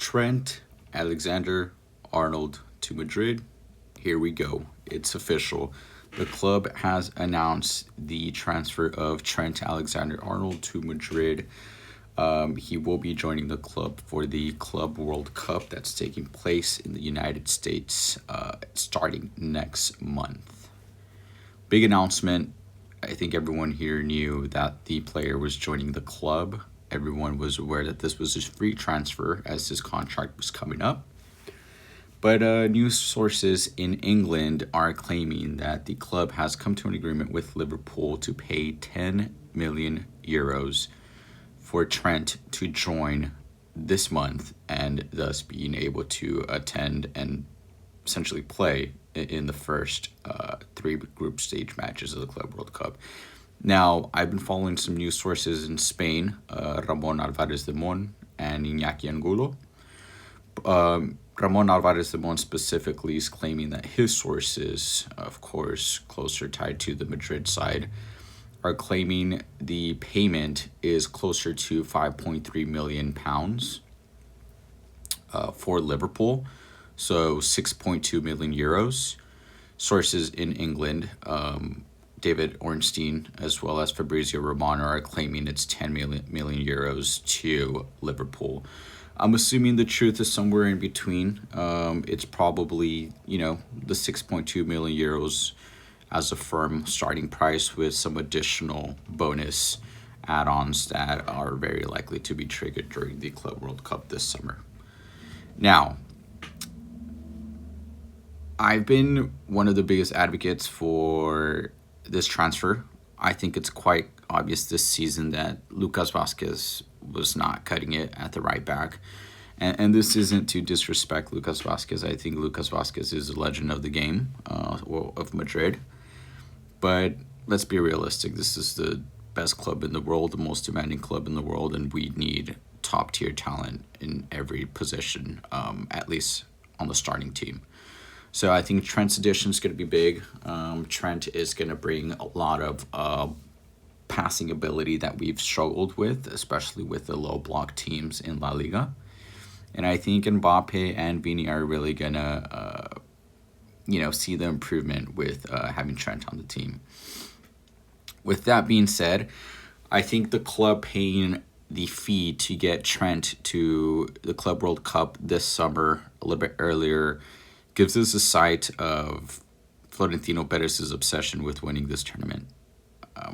Trent Alexander-Arnold to Madrid. Here we go. It's official. The club has announced the transfer of Trent Alexander-Arnold to Madrid. He will be joining the club for the Club World Cup that's taking place in the United States starting next month. Big announcement. I think everyone here knew that the player was joining the club. Everyone was aware that this was a free transfer as his contract was coming up. But news sources in England are claiming that the club has come to an agreement with Liverpool to pay 10 million euros for Trent to join this month and thus being able to attend and essentially play in the first three group stage matches of the Club World Cup. Now, I've been following some news sources in Spain, Ramon Alvarez de Mon and Iñaki Angulo. Ramon Alvarez de Mon specifically is claiming that his sources, of course, closer tied to the Madrid side, are claiming the payment is closer to £5.3 million for Liverpool, so 6.2 million euros. Sources in England, David Ornstein as well as Fabrizio Romano are claiming it's 10 million euros to Liverpool. I'm assuming the truth is somewhere in between. It's probably, the 6.2 million euros as a firm starting price with some additional bonus add-ons that are very likely to be triggered during the Club World Cup this summer. Now, I've been one of the biggest advocates for this transfer. I think it's quite obvious this season that Lucas Vázquez was not cutting it at the right back. And this isn't to disrespect Lucas Vázquez. I think Lucas Vázquez is a legend of the game, of Madrid. But let's be realistic. This is the best club in the world, the most demanding club in the world, and we need top-tier talent in every position, at least on the starting team. So I think Trent's addition is going to be big. Trent is going to bring a lot of passing ability that we've struggled with, especially with the low block teams in La Liga. And I think Mbappe and Vini are really going to, see the improvement with having Trent on the team. With that being said, I think the club paying the fee to get Trent to the Club World Cup this summer a little bit earlier gives us a sight of Florentino Perez's obsession with winning this tournament.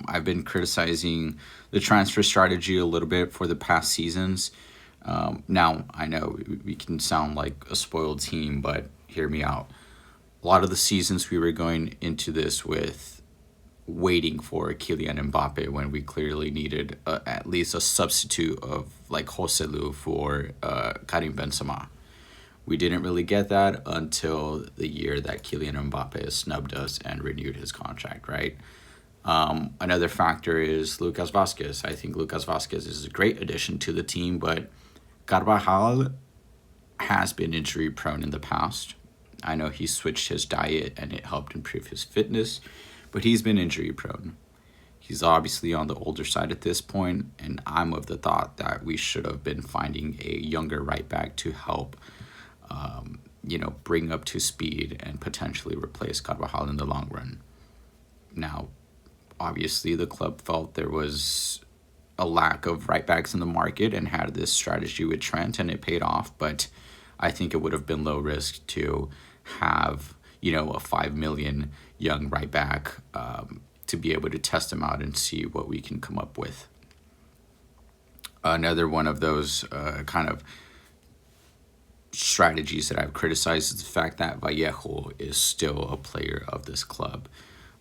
I've been criticizing the transfer strategy a little bit for the past seasons. Now, I know we can sound like a spoiled team, but hear me out. A lot of the seasons we were going into this with waiting for Kylian Mbappe when we clearly needed at least a substitute of like Joselu for Karim Benzema. We didn't really get that until the year that Kylian Mbappe snubbed us and renewed his contract, right? Another factor is Lucas Vázquez. I think Lucas Vázquez is a great addition to the team, but Carvajal has been injury prone in the past. I know he switched his diet and it helped improve his fitness, but he's been injury prone. He's obviously on the older side at this point, and I'm of the thought that we should have been finding a younger right back to help bring up to speed and potentially replace Carvajal in the long run. Now, obviously, the club felt there was a lack of right backs in the market and had this strategy with Trent, and it paid off. But I think it would have been low risk to have, a 5 million young right back to be able to test him out and see what we can come up with. Another one of those kind of strategies that I've criticized is the fact that Vallejo is still a player of this club.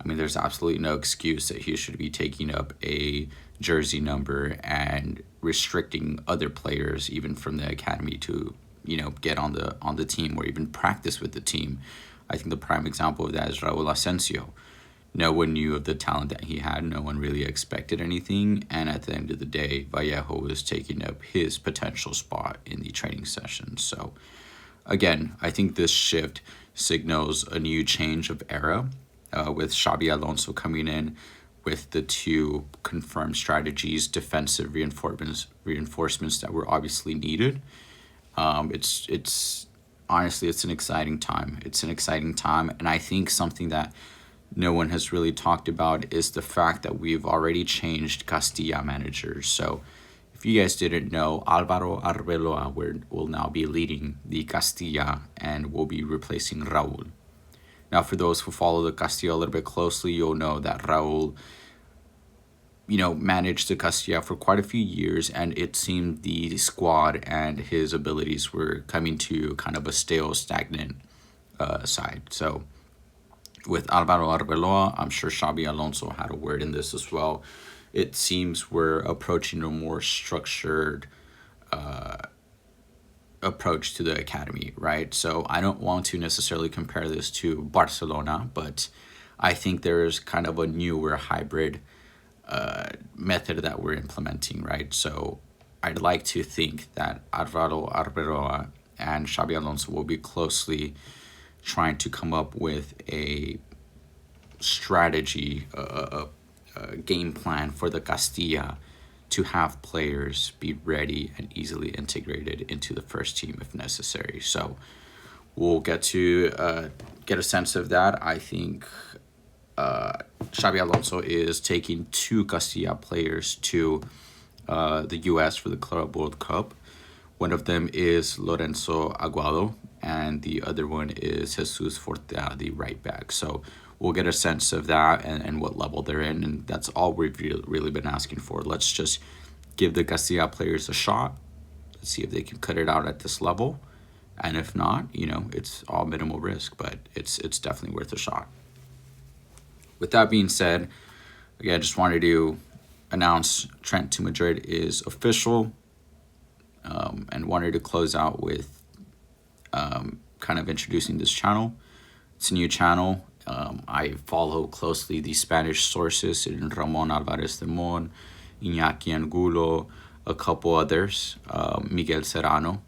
I mean, there's absolutely no excuse that he should be taking up a jersey number and restricting other players, even from the academy, to get on the team or even practice with the team. I think the prime example of that is Raúl Asensio. No one knew of the talent that he had. No one really expected anything. And at the end of the day, Vallejo was taking up his potential spot in the training session. So, again, I think this shift signals a new change of era with Xabi Alonso coming in with the two confirmed strategies, defensive reinforcements that were obviously needed. It's honestly, it's an exciting time. It's an exciting time, and I think something that no one has really talked about is the fact that we've already changed Castilla managers. So, if you guys didn't know, Alvaro Arbeloa will now be leading the Castilla and will be replacing Raul. Now, for those who follow the Castilla a little bit closely, you'll know that Raul, managed the Castilla for quite a few years, and it seemed the squad and his abilities were coming to kind of a stale, stagnant side. So, with Alvaro Arbeloa, I'm sure Xabi Alonso had a word in this as well. It seems we're approaching a more structured approach to the academy, right? So I don't want to necessarily compare this to Barcelona, but I think there's kind of a newer hybrid method that we're implementing, right? So I'd like to think that Alvaro Arbeloa and Xabi Alonso will be closely trying to come up with a strategy, a game plan for the Castilla to have players be ready and easily integrated into the first team if necessary. So we'll get to get a sense of that. I think Xabi Alonso is taking two Castilla players to the U.S. for the Club World Cup. One of them is Lorenzo Aguado, and the other one is Jesus Fortea, the right back. So we'll get a sense of that and what level they're in, and that's all we've really been asking for. Let's just give the Castilla players a shot. Let's see if they can cut it out at this level, and if not, it's all minimal risk, but it's definitely worth a shot. With that being said, again, I just wanted to announce Trent to Madrid is official, and wanted to close out with kind of introducing this channel. It's a new channel. I follow closely the Spanish sources in Ramon Alvarez de Mon, Iñaki Angulo, a couple others, Miguel Serrano,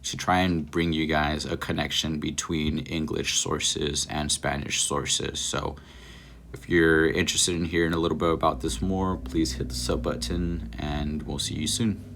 to try and bring you guys a connection between English sources and Spanish sources. So if you're interested in hearing a little bit about this more, please hit the sub button, and we'll see you soon.